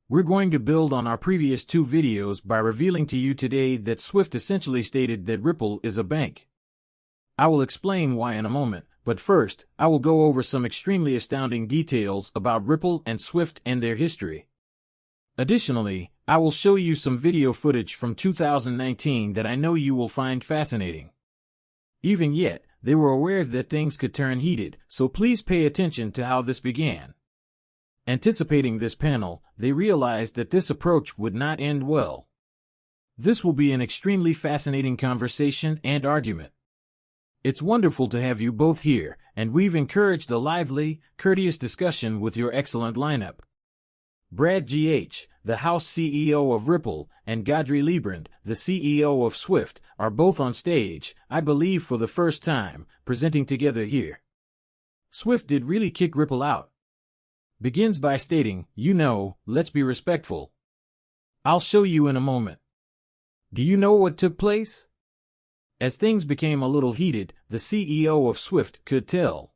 We're going to build on our previous two videos by revealing to you today that SWIFT essentially stated that Ripple is a bank. I will explain why in a moment, but first, I will go over some extremely astounding details about Ripple and SWIFT and their history. Additionally, I will show you some video footage from 2019 that I know you will find fascinating. Even yet, they were aware that things could turn heated, so please pay attention to how this began. Anticipating this panel, they realized that this approach would not end well. This will be an extremely fascinating conversation and argument. It's wonderful to have you both here, and we've encouraged a lively, courteous discussion with your excellent lineup. Brad G.H., the House CEO of Ripple, and Godfrey Liebrand, the CEO of SWIFT, are both on stage, I believe for the first time, presenting together here. SWIFT did really kick Ripple out. Begins by stating, let's be respectful. I'll show you in a moment. Do you know what took place? As things became a little heated, the CEO of SWIFT could tell.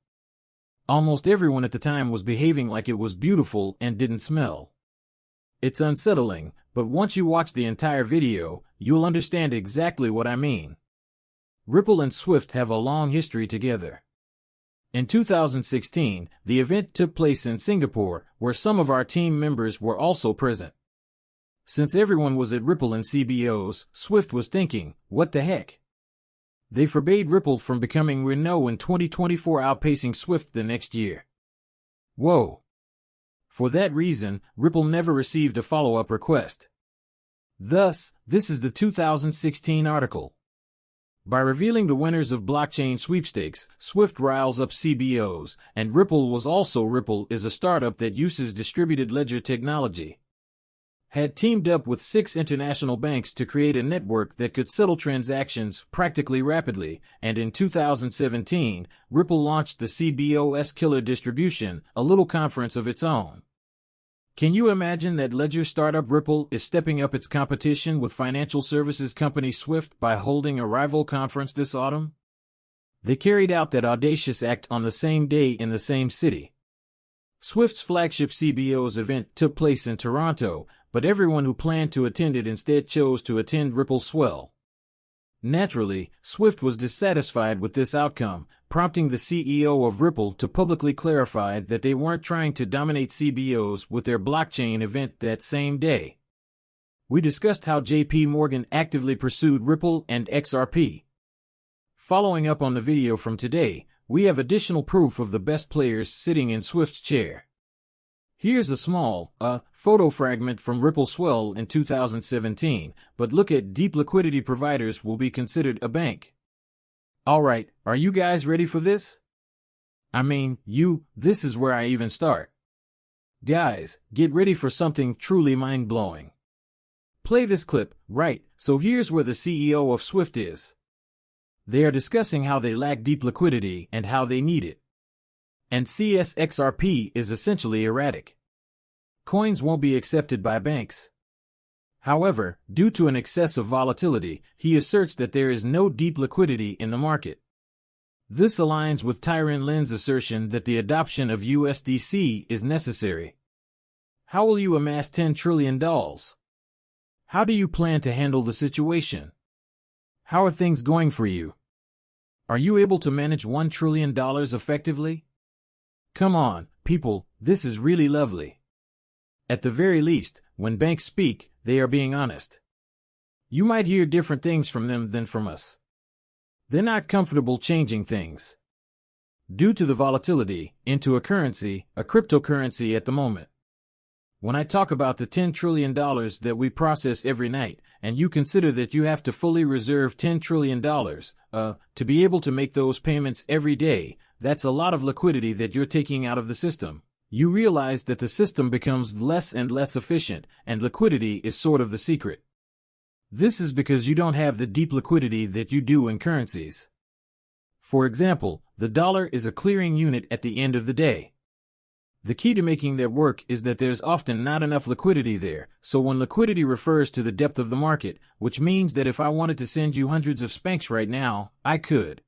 Almost everyone at the time was behaving like it was beautiful and didn't smell. It's unsettling, but once you watch the entire video, you'll understand exactly what I mean. Ripple and SWIFT have a long history together. In 2016, the event took place in Singapore, where some of our team members were also present. Since everyone was at Ripple and CBOs, SWIFT was thinking, what the heck? They forbade Ripple from becoming Renault in 2024, outpacing SWIFT the next year. Whoa! For that reason, Ripple never received a follow-up request. Thus, this is the 2016 article. By revealing the winners of blockchain sweepstakes, SWIFT riles up CBOs, and Ripple is a startup that uses distributed ledger technology. Had teamed up with 6 international banks to create a network that could settle transactions practically rapidly, and in 2017, Ripple launched the CBOS Killer Distribution, a little conference of its own. Can you imagine that ledger startup Ripple is stepping up its competition with financial services company SWIFT by holding a rival conference this autumn? They carried out that audacious act on the same day in the same city. SWIFT's flagship CBOs event took place in Toronto, but everyone who planned to attend it instead chose to attend Ripple's swell. Naturally, SWIFT was dissatisfied with this outcome, prompting the CEO of Ripple to publicly clarify that they weren't trying to dominate CBOs with their blockchain event that same day. We discussed how JP Morgan actively pursued Ripple and XRP. Following up on the video from today, we have additional proof of the best players sitting in SWIFT's chair. Here's a small, photo fragment from Ripple's swell in 2017, but look at deep liquidity providers will be considered a bank. Alright, are you guys ready for this? This is where I even start. Guys, get ready for something truly mind-blowing. Play this clip, right, so here's where the CEO of SWIFT is. They are discussing how they lack deep liquidity and how they need it. And XRP is essentially erratic. Coins won't be accepted by banks. However, due to an excess of volatility, he asserts that there is no deep liquidity in the market. This aligns with Tyron Lin's assertion that the adoption of USDC is necessary. How will you amass $10 trillion? How do you plan to handle the situation? How are things going for you? Are you able to manage $1 trillion effectively? Come on, people, this is really lovely. At the very least, when banks speak, they are being honest. You might hear different things from them than from us. They're not comfortable changing things. Due to the volatility, into a cryptocurrency at the moment. When I talk about the $10 trillion that we process every night, and you consider that you have to fully reserve $10 trillion, to be able to make those payments every day, that's a lot of liquidity that you're taking out of the system. You realize that the system becomes less and less efficient, and liquidity is sort of the secret. This is because you don't have the deep liquidity that you do in currencies. For example, the dollar is a clearing unit at the end of the day. The key to making that work is that there's often not enough liquidity there, so when liquidity refers to the depth of the market, which means that if I wanted to send you hundreds of spanks right now, I could.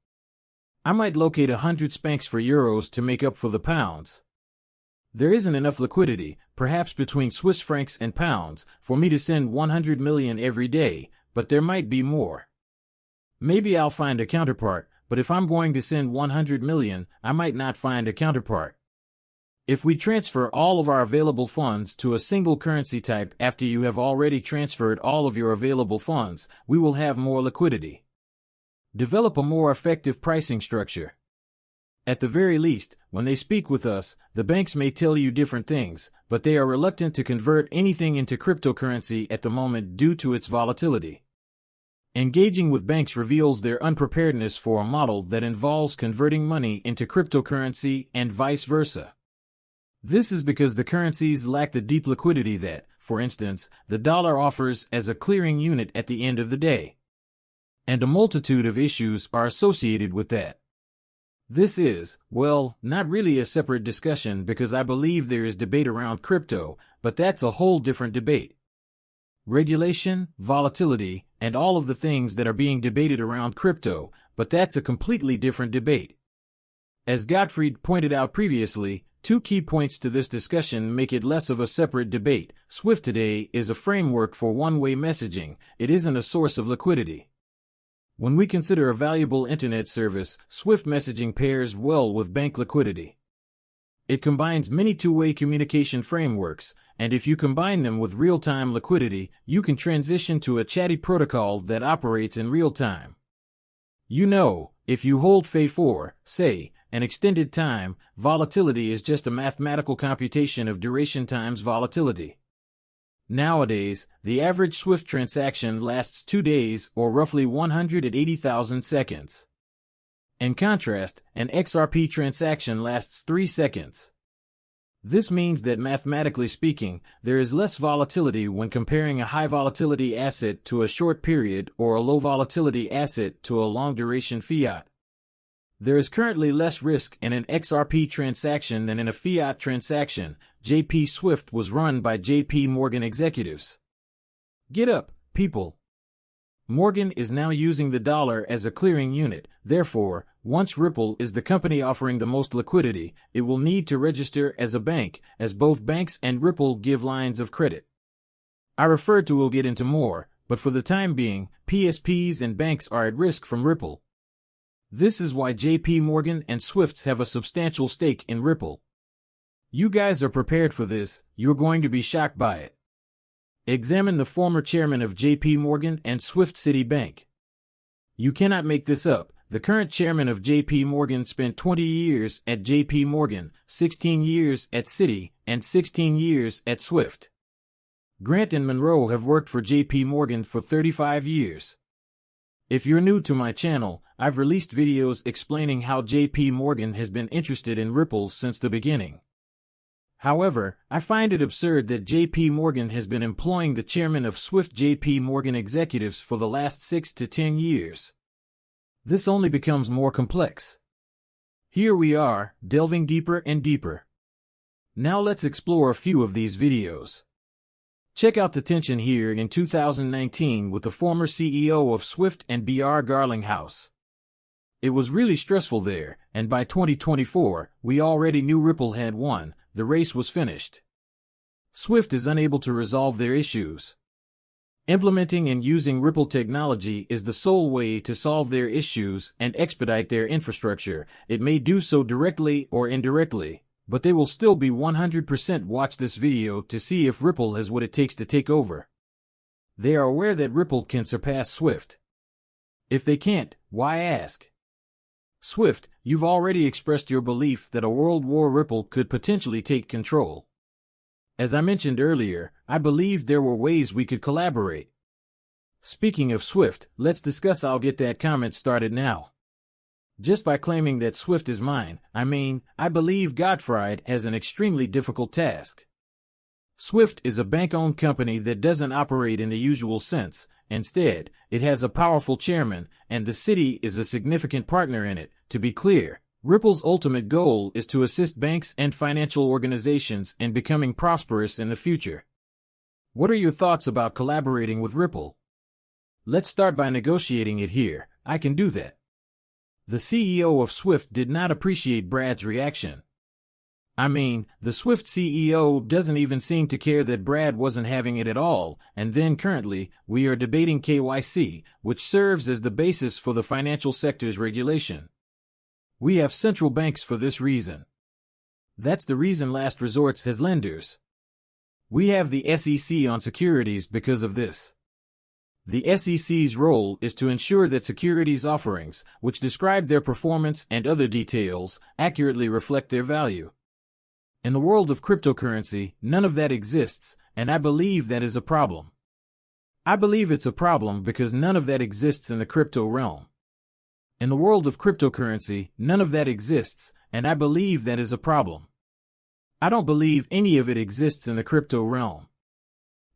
I might locate 100 spanks for euros to make up for the pounds. There isn't enough liquidity, perhaps between Swiss francs and pounds, for me to send 100 million every day, but there might be more. Maybe I'll find a counterpart, but if I'm going to send 100 million, I might not find a counterpart. If we transfer all of our available funds to a single currency type after you have already transferred all of your available funds, we will have more liquidity. Develop a more effective pricing structure. At the very least, when they speak with us, the banks may tell you different things, but they are reluctant to convert anything into cryptocurrency at the moment due to its volatility. Engaging with banks reveals their unpreparedness for a model that involves converting money into cryptocurrency and vice versa. This is because the currencies lack the deep liquidity that, for instance, the dollar offers as a clearing unit at the end of the day. And a multitude of issues are associated with that. This is, well, not really a separate discussion because I believe there is debate around crypto, but that's a whole different debate. Regulation, volatility, and all of the things that are being debated around crypto, but that's a completely different debate. As Gottfried pointed out previously, two key points to this discussion make it less of a separate debate. SWIFT today is a framework for one-way messaging. It isn't a source of liquidity. When we consider a valuable internet service, SWIFT messaging pairs well with bank liquidity. It combines many two-way communication frameworks, and if you combine them with real-time liquidity, you can transition to a chatty protocol that operates in real time. You know, if you hold Fay for, say, an extended time, volatility is just a mathematical computation of duration times volatility. Nowadays, the average SWIFT transaction lasts 2 days or roughly 180,000 seconds. In contrast, an XRP transaction lasts 3 seconds. This means that mathematically speaking, there is less volatility when comparing a high volatility asset to a short period or a low volatility asset to a long duration fiat. There is currently less risk in an XRP transaction than in a fiat transaction. JP SWIFT was run by JP Morgan executives. Get up, people. Morgan is now using the dollar as a clearing unit. Therefore, once Ripple is the company offering the most liquidity, it will need to register as a bank, as both banks and Ripple give lines of credit. I referred to will get into more, but for the time being, PSPs and banks are at risk from Ripple. This is why JP Morgan and SWIFTs have a substantial stake in Ripple. You guys are prepared for this, you're going to be shocked by it. Examine the former chairman of JP Morgan and SWIFT Citibank. You cannot make this up. The current chairman of JP Morgan spent 20 years at JP Morgan, 16 years at Citi, and 16 years at SWIFT. Grant and Monroe have worked for JP Morgan for 35 years. If you're new to my channel, I've released videos explaining how JP Morgan has been interested in Ripple since the beginning. However, I find it absurd that JP Morgan has been employing the chairman of SWIFT JP Morgan executives for the last 6 to 10 years. This only becomes more complex. Here we are, delving deeper and deeper. Now let's explore a few of these videos. Check out the tension here in 2019 with the former CEO of SWIFT and Br Garlinghouse. It was really stressful there, and by 2024, we already knew Ripple had won. The race was finished. SWIFT is unable to resolve their issues. Implementing and using Ripple technology is the sole way to solve their issues and expedite their infrastructure. It may do so directly or indirectly, but they will still be 100% watch this video to see if Ripple has what it takes to take over. They are aware that Ripple can surpass SWIFT. If they can't, why ask? SWIFT, you've already expressed your belief that a World War Ripple could potentially take control. As I mentioned earlier, I believed there were ways we could collaborate. Speaking of SWIFT, let's discuss. I'll get that comment started now. Just by claiming that SWIFT is mine, I believe Gottfried has an extremely difficult task. SWIFT is a bank-owned company that doesn't operate in the usual sense. Instead, it has a powerful chairman, and the city is a significant partner in it. To be clear, Ripple's ultimate goal is to assist banks and financial organizations in becoming prosperous in the future. What are your thoughts about collaborating with Ripple? Let's start by negotiating it here. I can do that. The CEO of SWIFT did not appreciate Brad's reaction. I mean, the SWIFT CEO doesn't even seem to care that Brad wasn't having it at all, and then currently, we are debating KYC, which serves as the basis for the financial sector's regulation. We have central banks for this reason. That's the reason last resorts has lenders. We have the SEC on securities because of this. The SEC's role is to ensure that securities offerings, which describe their performance and other details, accurately reflect their value. In the world of cryptocurrency, none of that exists, and I believe that is a problem. I believe it's a problem because none of that exists in the crypto realm. In the world of cryptocurrency, none of that exists, and I believe that is a problem. I don't believe any of it exists in the crypto realm.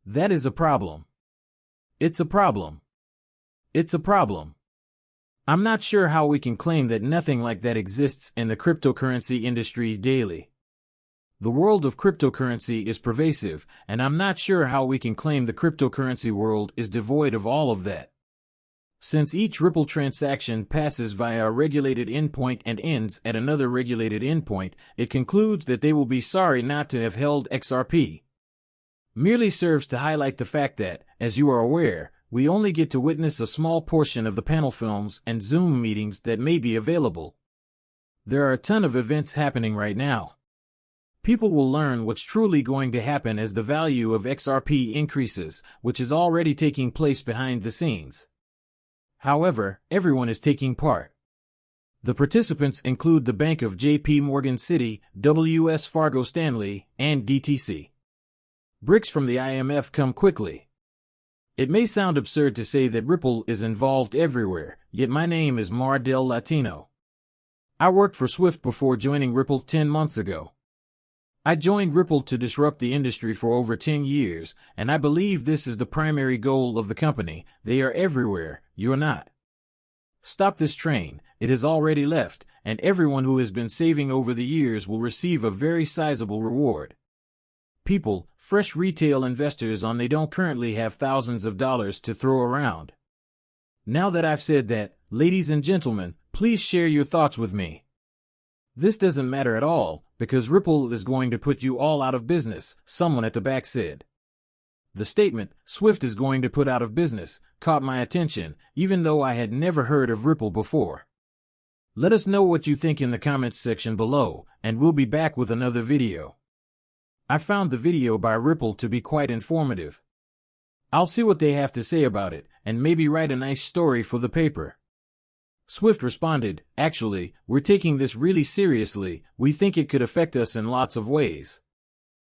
That is a problem. It's a problem. It's a problem. I'm not sure how we can claim that nothing like that exists in the cryptocurrency industry daily. The world of cryptocurrency is pervasive, and I'm not sure how we can claim the cryptocurrency world is devoid of all of that. Since each Ripple transaction passes via a regulated endpoint and ends at another regulated endpoint, it concludes that they will be sorry not to have held XRP. Merely serves to highlight the fact that, as you are aware, we only get to witness a small portion of the panel films and Zoom meetings that may be available. There are a ton of events happening right now. People will learn what's truly going to happen as the value of XRP increases, which is already taking place behind the scenes. However, everyone is taking part. The participants include the Bank of JP Morgan Citi, WS Fargo Stanley, and DTC. Bricks from the IMF come quickly. It may sound absurd to say that Ripple is involved everywhere, yet my name is Mar del Latino. I worked for SWIFT before joining Ripple 10 months ago. I joined Ripple to disrupt the industry for over 10 years, and I believe this is the primary goal of the company. They are everywhere, you're not. Stop this train, it has already left, and everyone who has been saving over the years will receive a very sizable reward. People, fresh retail investors they don't currently have thousands of dollars to throw around. Now that I've said that, ladies and gentlemen, please share your thoughts with me. This doesn't matter at all, because Ripple is going to put you all out of business, someone at the back said. The statement, SWIFT is going to put out of business, caught my attention, even though I had never heard of Ripple before. Let us know what you think in the comments section below, and we'll be back with another video. I found the video by Ripple to be quite informative. I'll see what they have to say about it, and maybe write a nice story for the paper. SWIFT responded, actually, we're taking this really seriously, we think it could affect us in lots of ways.